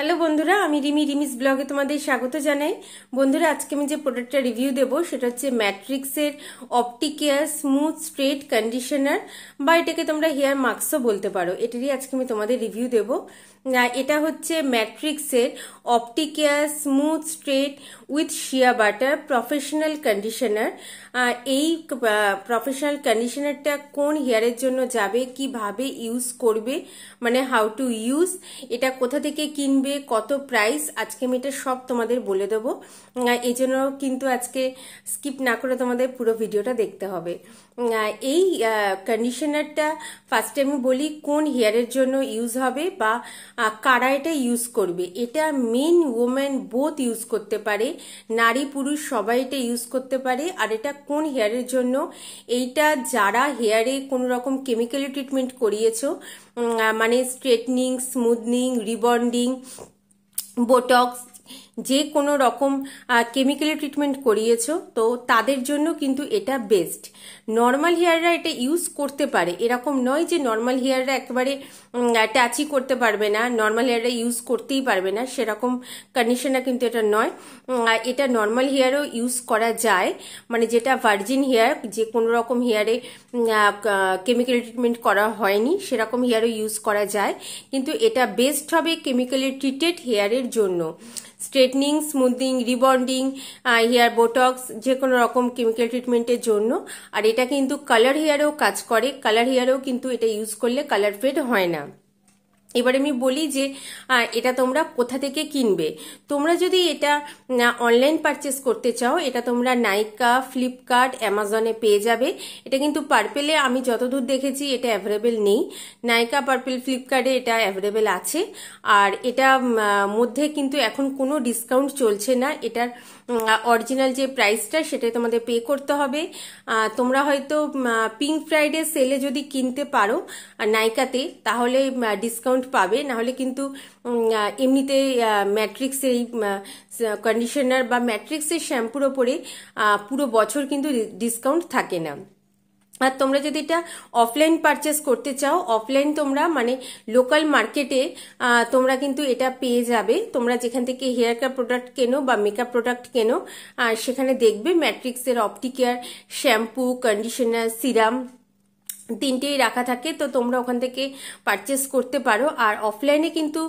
Hello বন্ধুরা, আমি রিমিস ব্লগে তোমাদের স্বাগত জানাই। বন্ধুরা, আজকে আমি যে প্রোডাক্টটা রিভিউ দেবো সেটা হচ্ছে ম্যাট্রিক্সের অপটিকেয়ার স্মুথ স্ট্রেট কন্ডিশনার, বা এটাকে তোমরা হেয়ার মাস্কও বলতে পারো। এটারই আজকে আমি তোমাদের রিভিউ দেবো। এটা হচ্ছে ম্যাট্রিক্সের Opticare smooth straight with shea butter professional conditioner. এই প্রফেশনাল কন্ডিশনারটা কোন হেয়ারের জন্য যাবে, কিভাবে ইউজ করবে, মানে হাউ টু ইউজ, এটা কোথা থেকে কিনবে, কত প্রাইস, আজকে আমি এটা সব তোমাদের বলে দেবো। এই জন্য কিন্তু আজকে স্কিপ না করে তোমাদের পুরো ভিডিওটা দেখতে হবে। এই কন্ডিশনারটা ফার্স্টে আমি বলি কোন হেয়ারের জন্য ইউজ হবে বা কারা এটা ইউজ করবে। এটা মেন ওমেন বোথ ইউজ করতে পারে, নারী পুরুষ সবাই এটা ইউজ করতে পারে। আর এটা কোন হেয়ারের জন্য, এইটা যারা হেয়ারে কোনো রকম কেমিক্যালি ট্রিটমেন্ট করিয়েছো, মানে স্ট্রেটনিং, স্মুথনিং, রিবন্ডিং, বোটক্স, যে কোনো রকম কেমিক্যালি ট্রিটমেন্ট করিয়েছো, তো তাদের জন্য কিন্তু এটা বেস্ট। নর্মাল হেয়াররা এটা ইউজ করতে পারে, এরকম নয় যে নর্মাল হেয়াররা একেবারে টাচই করতে পারবে না, নর্মাল হেয়াররা ইউজ করতেই পারবে না, সেরকম কন্ডিশনার কিন্তু এটা নয়। এটা নর্মাল হেয়ারও ইউজ করা যায়, মানে যেটা ভার্জিন হেয়ার, যে কোনো রকম হেয়ারে কেমিক্যাল ট্রিটমেন্ট করা হয়নি, সেরকম হেয়ারও ইউজ করা যায়। কিন্তু এটা বেস্ট হবে কেমিক্যালি ট্রিটেড হেয়ারের জন্য। Straightening, smoothing, rebonding, hair botox, যে কোনো রকম কেমিক্যাল ট্রিটমেন্টের জন্য। আর এটা কিন্তু কালার হেয়ারেও কাজ করে, কালার হেয়ারেও কিন্তু এটা ইউজ করলে কালার ফেড হয় না। এবার আমি বলি যে এটা তোমরা কোথা থেকে কিনবে। তোমরা যদি এটা অনলাইন পারচেস করতে চাও, এটা তোমরা নাইকা, ফ্লিপকার্ট, অ্যামাজনে পেয়ে যাবে। এটা কিন্তু পার্পেলে আমি যতদূর দেখেছি এটা অ্যাভেলেবেল নেই। নাইকা, পার্পেল, ফ্লিপকার্টে এটা অ্যাভেলেবেল আছে। আর এটা মধ্যে কিন্তু এখন কোনো ডিসকাউন্ট চলছে না। এটার অরিজিনাল যে প্রাইসটা সেটাই তোমাদের পে করতে হবে। তোমরা হয়তো পিঙ্ক ফ্রাইডে সেলে যদি কিনতে পারো নাইকাতে, তাহলে ডিসকাউন্ট পাবে, নাহলে কিন্তু এমনিতে ম্যাট্রিক্সের এই কন্ডিশনার বা ম্যাট্রিক্সের শ্যাম্পুর ওপরে পুরো বছর কিন্তু ডিসকাউন্ট থাকে না। আর তোমরা যদি এটা অফলাইন পারচেস করতে চাও, অফলাইন তোমরা মানে লোকাল মার্কেটে তোমরা কিন্তু এটা পেয়ে যাবে। তোমরা যেখান থেকে হেয়ার কেয়ার প্রোডাক্ট কেনো বা মেকআপ প্রোডাক্ট কেনো, সেখানে দেখবে ম্যাট্রিক্সের অপটিকেয়ার শ্যাম্পু, কন্ডিশনার, সিরাম তিনটেই রাখা থাকে, তো তোমরা ওখান থেকে পারচেস করতে পারো। আর অফলাইনে কিন্তু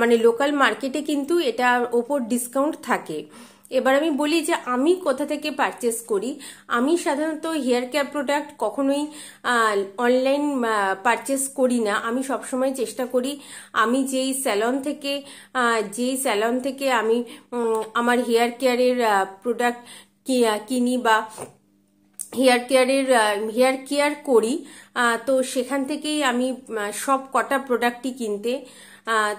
মানে লোকাল মার্কেটে কিন্তু এটার ওপর ডিসকাউন্ট থাকে। এবার আমি বলি যে আমি কোথা থেকে পারচেস করি। আমি সাধারণত হেয়ার কেয়ার প্রোডাক্ট কখনোই অনলাইন পারচেস করি না। আমি সবসময় চেষ্টা করি আমি যেই স্যালন থেকে আমি আমার হেয়ার কেয়ারের প্রোডাক্ট কিনি বা হেয়ার কেয়ার করি, তো সেখান থেকেই আমি সব কটা প্রোডাক্টই কিনতে,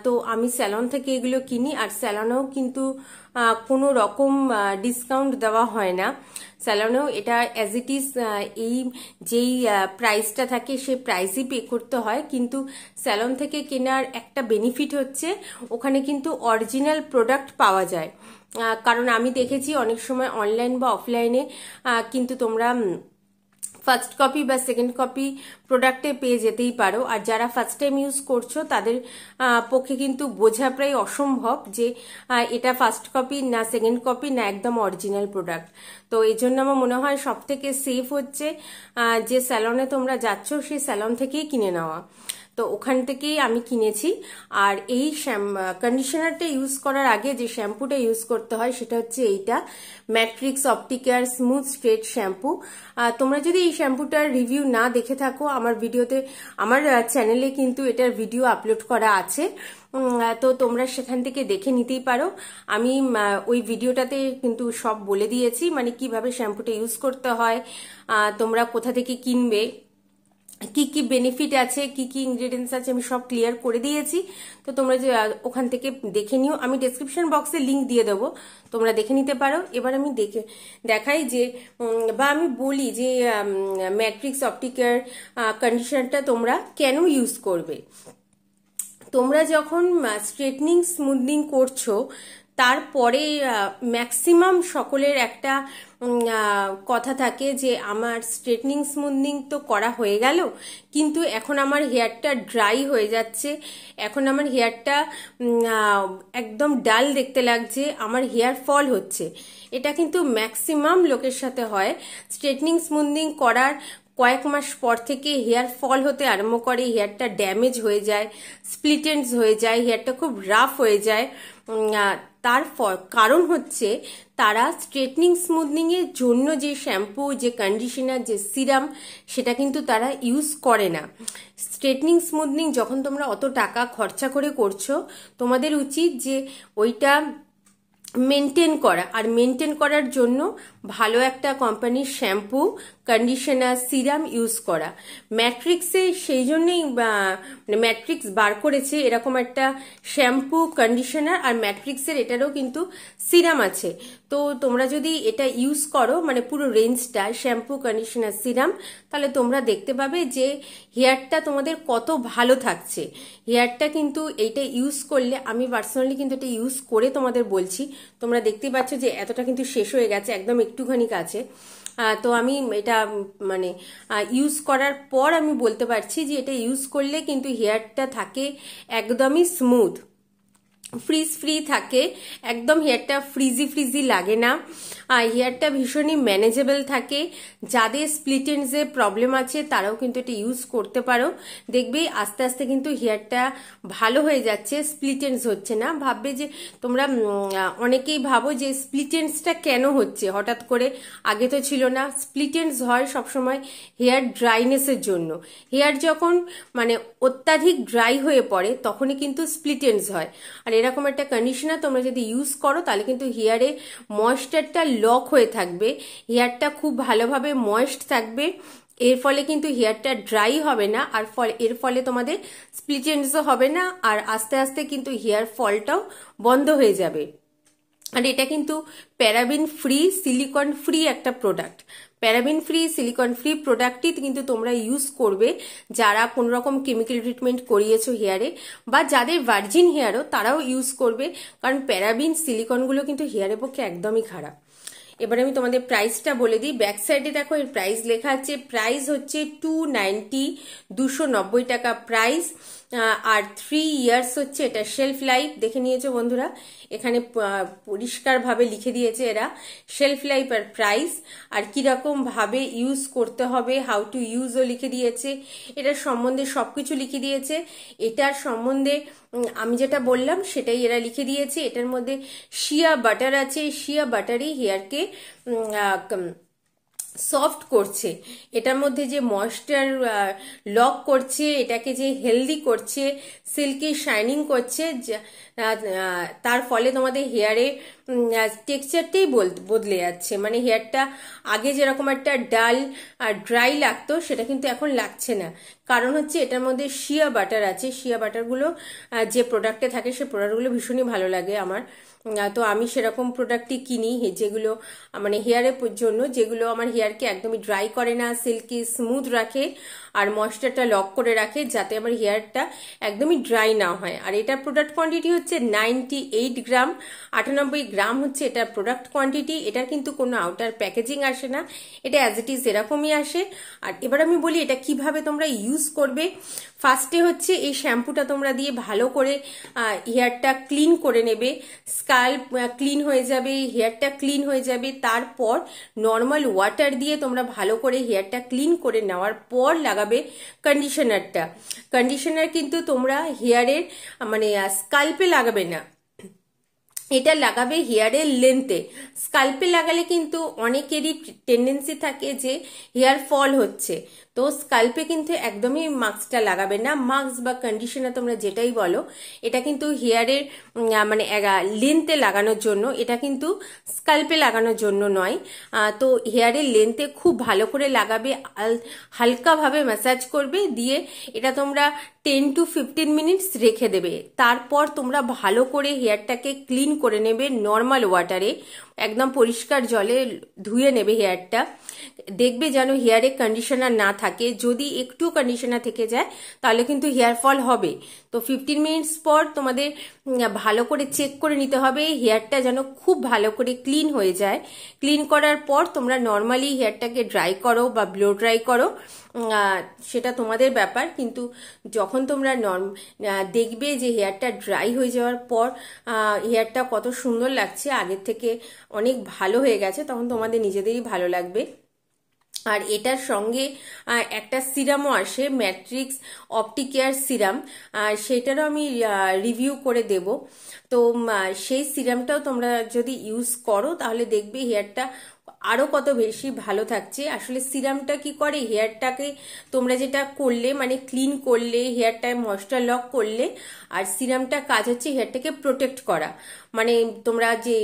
তো আমি স্যালন থেকে এগুলো কিনি। আর স্যালনেও কিন্তু কোনো রকম ডিসকাউন্ট দেওয়া হয় না। স্যালনেও এটা অ্যাজ ইট ইজ এই যেই প্রাইসটা থাকে সেই প্রাইসই পে করতে হয়। কিন্তু স্যালন থেকে কেনার একটা বেনিফিট হচ্ছে ওখানে কিন্তু অরিজিনাল প্রোডাক্ট পাওয়া যায়। কারণ আমি দেখেছি অনেক সময় অনলাইন বা অফলাইনে কিন্তু তোমরা ফার্স্ট কপি বা সেকেন্ড কপি প্রোডাক্টে পেয়ে যেতেই পারো। আর যারা ফার্স্ট টাইম ইউজ করছো তাদের পক্ষে কিন্তু বোঝা প্রায় অসম্ভব যে এটা ফার্স্ট কপি না সেকেন্ড কপি না একদম অরিজিনাল প্রোডাক্ট। তো এই জন্য আমার মনে হয় সব থেকে সেফ হচ্ছে যে স্যালনে তোমরা যাচ্ছ সেই স্যালন থেকেই কিনে নেওয়া। তো ওখান থেকেই আমি কিনেছি। আর এই কন্ডিশনারটা ইউজ করার আগে যে শ্যাম্পুটা ইউজ করতে হয় সেটা হচ্ছে এইটা, ম্যাট্রিক্স অপটিকেয়ার স্মুথ স্ট্রেট শ্যাম্পু। তোমরা যদি এই শ্যাম্পুটার রিভিউ না দেখে থাকো, আমার চ্যানেলে কিন্তু এটার ভিডিও আপলোড করা আছে, তো তোমরা সেখান থেকে দেখে নিতেই পারো। আমি ওই ভিডিওটাতে কিন্তু সব বলে দিয়েছি, মানে কিভাবে শ্যাম্পুটা ইউজ করতে হয়, তোমরা কোথা থেকে কিনবে, কি কি বেনিফিট আছে, কি কি ইনগ্রেডিয়েন্টস আছে, আমি সব ক্লিয়ার করে দিয়েছি। তো তোমরা যে ওখান থেকে দেখে নিও, আমি ডেসক্রিপশন বক্সে লিংক দিয়ে দেবো, তোমরা দেখে নিতে পারো। এবার আমি দেখাই যে বা আমি বলি যে ম্যাট্রিক্স অপটিকেয়ার কন্ডিশনারটা তোমরা কেন ইউজ করবে। তোমরা যখন স্ট্রেটনিং, স্মুথনিং করছো, তারপরে ম্যাক্সিমাম সকলের একটা কথা থাকে যে আমার স্ট্রেটনিং স্মুথনিং তো করা হয়ে গেল, কিন্তু এখন আমার হেয়ারটা ড্রাই হয়ে যাচ্ছে, এখন আমার হেয়ারটা একদম ডাল দেখতে লাগছে, আমার হেয়ার ফল হচ্ছে। এটা কিন্তু ম্যাক্সিমাম লোকের সাথে হয়। স্ট্রেটনিং স্মুথনিং করার কয়েক মাস পর থেকে হেয়ার ফল হতে আরম্ভ করে, হেয়ারটা ড্যামেজ হয়ে যায়, স্প্লিট এন্ডস হয়ে যায়, হেয়ারটা খুব রাফ হয়ে যায়। তার কারণ হচ্ছে তারা স্ট্রেটনিং স্মুথনিং এর জন্য যে শ্যাম্পু, যে কন্ডিশনার, যে সিরাম, সেটা কিন্তু তারা ইউজ করে না। স্ট্রেটনিং স্মুথনিং যখন তোমরা অত টাকা খরচা করে করছো, তোমাদের উচিত যে ওইটা মেনটেন করা, আর মেনটেন করার জন্য ভালো একটা কোম্পানির শ্যাম্পু, কন্ডিশনার, সিরাম ইউজ করা। ম্যাট্রিক্সে সেই জন্যই ম্যাট্রিক্স বার করেছে এরকম একটা শ্যাম্পু, কন্ডিশনার, আর ম্যাট্রিক্সের এটারও কিন্তু সিরাম আছে। তো তোমরা যদি এটা ইউজ করো, মানে পুরো রেঞ্জটা শ্যাম্পু, কন্ডিশনার, সিরাম, তাহলে তোমরা দেখতে পাবে যে হেয়ারটা তোমাদের কত ভালো থাকছে। হেয়ারটা কিন্তু এইটা ইউজ করলে, আমি পার্সোনালি কিন্তু এটা ইউজ করে তোমাদের বলছি, তোমরা দেখতেই পাচ্ছ যে এতটা কিন্তু শেষ হয়ে গেছে, একদম একটুখানি আছে। তো আমি এটা মানে ইউজ করার পর আমি বলতে পারছি যে এটা ইউজ করলে কিন্তু হেয়ারটা থাকে একদমই স্মুথ, ফ্রিজ ফ্রি থাকে, একদম হেয়ারটা ফ্রিজি লাগে না, হেয়ারটা ভীষণই ম্যানেজেবল থাকে। যাদের স্প্লিট এন্ডসে প্রবলেম আছে তারাও কিন্তু এটা ইউজ করতে পারো, দেখবে আস্তে আস্তে কিন্তু হেয়ারটা ভালো হয়ে যাচ্ছে, স্প্লিট এন্ডস হচ্ছে না। ভাববে যে তোমরা অনেকেই ভাবো যে স্প্লিট এন্ডসটা কেন হচ্ছে হঠাৎ করে, আগে তো ছিল না। স্প্লিট এন্ডস হয় সবসময় হেয়ার ড্রাইনেসের জন্য। হেয়ার যখন মানে অত্যাধিক ড্রাই হয়ে পড়ে তখনই কিন্তু স্প্লিট এন্ডস হয়। আর এরকম একটা কন্ডিশনার তোমরা যদি ইউজ করো তাহলে কিন্তু হেয়ারে ময়েশ্চারটা লক হয়ে থাকবে, হেয়ারটা খুব ভালোভাবে ময়েস্ট থাকবে, এর ফলে কিন্তু হেয়ারটা ড্রাই হবে না, আর এর ফলে তোমাদের স্প্লিট এন্ডসও হবে না, আর আস্তে আস্তে কিন্তু হেয়ার ফলটাও বন্ধ হয়ে যাবে। আর এটা কিন্তু প্যারাবিন ফ্রি, সিলিকন ফ্রি একটা product. Paraben free, silicone free প্রোডাক্টই কিন্তু তোমরা ইউজ করবে যারা কোনো রকম কেমিক্যাল ট্রিটমেন্ট করিয়েছো হেয়ারে, বা যাদের ভার্জিন হেয়ারও তারাও ইউজ করবে, কারণ প্যারাবিন, সিলিকনগুলো কিন্তু হেয়ারের পক্ষে একদমই খারাপ। এবার আমি তোমাদের প্রাইসটা বলে দিই। ব্যাক সাইডে দেখো এর প্রাইস লেখা আছে, প্রাইস হচ্ছে 290, 290 টাকা প্রাইস, আর 3 ইয়ার্স হচ্ছে এটা শেলফ লাইফ। দেখে নিয়েছো বন্ধুরা, এখানে পরিষ্কারভাবে লিখে দিয়েছে এরা শেলফ লাইফ আর প্রাইস, আর কিরকম ভাবে ইউজ করতে হবে, হাউ টু ইউজও লিখে দিয়েছে, এটার সম্বন্ধে সবকিছু লিখে দিয়েছে। এটার সম্বন্ধে আমি যেটা বললাম সেটাই এরা লিখে দিয়েছে। এটার মধ্যে শিয়া বাটার আছে, শিয়া বাটারই হেয়ারকে সফট করছে, এটার মধ্যে যে ময়েশ্চার লক করছে, এটাকে যে হেলদি করছে, সিল্কি শাইনিং করছে, তার ফলে তোমাদের হেয়ারে টেক্সচারটাই বদলে যাচ্ছে। মানে হেয়ারটা আগে যেরকম একটা ডাল আর ড্রাই লাগতো সেটা কিন্তু এখন লাগছে না, কারণ হচ্ছে এটার মধ্যে শিয়া বাটার আছে। শিয়া বাটারগুলো যে প্রোডাক্টে থাকে সে প্রোডাক্টগুলো ভীষণই ভালো লাগে আমার, তো আমি সেরকম প্রোডাক্টই কিনি যেগুলো মানে হেয়ারের জন্য, যেগুলো আমার হেয়ারকে একদমই ড্রাই করে না, সিল্কি স্মুথ রাখে, আর ময়েশ্চারটা লক করে রাখে, যাতে আমার হেয়ারটা একদমই ড্রাই না হয়। আর এটার প্রোডাক্ট কোয়ান্টিটি হচ্ছে 98 গ্রাম, 98 গ্রাম হচ্ছে এটার প্রোডাক্ট কোয়ান্টিটি। এটার কিন্তু কোনো আউটার প্যাকেজিং আসে না, এটা অ্যাজ ইট ইজ এরকমই আসে। আর এবার আমি বলি এটা কিভাবে তোমরা ইউজ করবে। ফার্স্টে হচ্ছে এই শ্যাম্পুটা তোমরা দিয়ে ভালো করে হেয়ারটা ক্লিন করে নেবে, স্কাল্প ক্লিন হয়ে যাবে, হেয়ারটা ক্লিন হয়ে যাবে। তারপর নর্মাল ওয়াটার দিয়ে তোমরা ভালো করে হেয়ারটা ক্লিন করে নেওয়ার পর লাগাবে কন্ডিশনারটা। কন্ডিশনার কিন্তু তোমরা হেয়ারের মানে স্কাল্পে লাগাবে না, এটা লাগাবে হেয়ারের লেন্থে। স্কাল্পে লাগালে কিন্তু অনেকেরই টেন্ডেন্সি থাকে যে হেয়ার ফল হচ্ছে, তো স্কাল্পে কিন্তু একদমই মাস্কটা লাগাবে না। মাস্ক বা কন্ডিশনার তোমরা যেটাই বলো, এটা কিন্তু হেয়ারের মানে লেন্থে লাগানোর জন্য, এটা কিন্তু স্কাল্পে লাগানোর জন্য নয়। তো হেয়ারের লেন্থে খুব ভালো করে লাগাবে, হালকাভাবে ম্যাসাজ করবে, দিয়ে এটা তোমরা 10 to 15 মিনিটস রেখে দেবে। তারপর তোমরা ভালো করে হেয়ারটাকে ক্লিন করে নেবে নর্মাল ওয়াটারে, একদম পরিষ্কার জলে ধুয়ে নেবে হেয়ারটা। দেখবে যেন হেয়ারে কন্ডিশনার না থাকে। থাকে, যদি একটু কন্ডিশনার থেকে যায় তাহলে কিন্তু হেয়ার ফল হবে। তো 15 মিনিটস পর তোমাদের ভালো করে চেক করে নিতে হবে হেয়ারটা যেন খুব ভালো করে ক্লিন হয়ে যায়। ক্লিন করার পর তোমরা নর্মালি হেয়ারটাকে ড্রাই করো বা ব্লো ড্রাই করো, সেটা তোমাদের ব্যাপার। কিন্তু যখন তোমরা দেখবে যে হেয়ারটা ড্রাই হয়ে যাওয়ার পর হেয়ারটা কত সুন্দর লাগছে, আগের থেকে অনেক ভালো হয়ে গেছে, তখন তোমাদের নিজেদেরই ভালো লাগবে। আর এটার সঙ্গে একটা সিরামও আসে, ম্যাট্রিক্স অপটিকেয়ার সিরাম, সেটারও আমি রিভিউ করে দেব। তো সেই সিরামটাও তোমরা যদি ইউজ করো তাহলে দেখবে হেয়ারটা আরো কত বেশি ভালো থাকছে। আসলে সিরামটা কি করে, হেয়ারটাকে তোমরা যেটা করলে মানে ক্লিন করলে, হেয়ারটায় ময়েশ্চার লক করলে, আর সিরামটা কাজ হচ্ছে হেয়ারটাকে প্রোটেক্ট করা। মানে তোমরা যে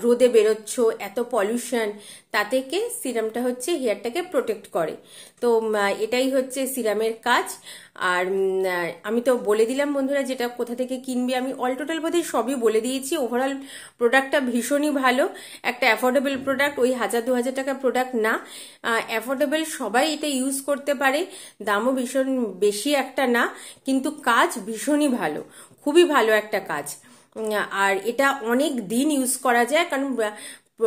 রোদে বেরোচ্ছ, এত পলিউশন, তা থেকে সিরামটা হচ্ছে হেয়ারটাকে প্রোটেক্ট করে। তো এটাই হচ্ছে সিরামের কাজ। আর আমি তো বলে দিলাম বন্ধুরা যেটা কোথা থেকে কিনবে, আমি অল টোটাল বোধহয় সবই বলে দিয়েছি। ওভারঅল প্রোডাক্টটা ভীষণই ভালো, একটা অ্যাফোর্ডেবল প্রোডাক্ট, ওই 1000-2000 টাকার প্রোডাক্ট না, অ্যাফোর্ডেবল, সবাই এটা ইউজ করতে পারে, দামও ভীষণ বেশি একটা না, কিন্তু কাজ ভীষণই ভালো, খুবই ভালো একটা কাজ। আর এটা অনেক দিন ইউজ করা যায়, কারণ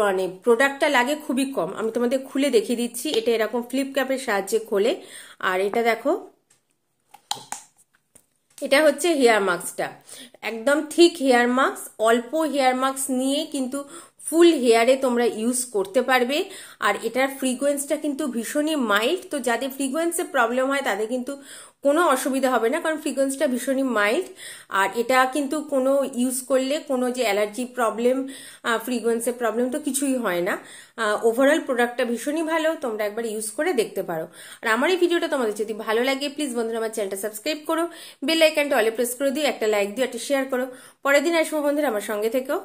মানে প্রোডাক্টটা লাগে খুবই কম। আমি তোমাদের খুলে দেখিয়ে দিচ্ছি, এটা এরকম ফ্লিপ ক্যাপের সাহায্যে খোলে। আর এটা দেখো, এটা হচ্ছে হেয়ার মাস্কটা, একদম থিক হেয়ার মাস্ক, অল্প হেয়ার মাস্ক নিয়ে কিন্তু ফুল হেয়ারে তোমরা ইউজ করতে পারবে। আর এটার ফ্রিকোয়েন্সটা কিন্তু ভীষণই মাইল্ড, তো যাদের ফ্রিকোয়েন্সে প্রবলেম হয় তাদের কিন্তু কোনো অসুবিধা হবে না, কারণ ফ্রিকোয়েন্সটা ভীষণই মাইল্ড। আর এটা কিন্তু কোনো ইউজ করলে কোনো যে অ্যালার্জি প্রবলেম, ফ্রিকোয়েন্সের প্রবলেম তো কিছুই হয় না। ওভারঅল প্রোডাক্টটা ভীষণই ভালো, তোমরা একবার ইউজ করে দেখতে পারো। আর আমার এই ভিডিওটা তোমাদের যদি ভালো লাগে প্লিজ বন্ধুরা আমার চ্যানেলটা সাবস্ক্রাইব করো, বেল আইকনটা অলে প্রেস করে দিও, একটা লাইক দিও, একটা শেয়ার করো। পরের দিন আসবো বন্ধুরা, আমার সঙ্গে থেকো।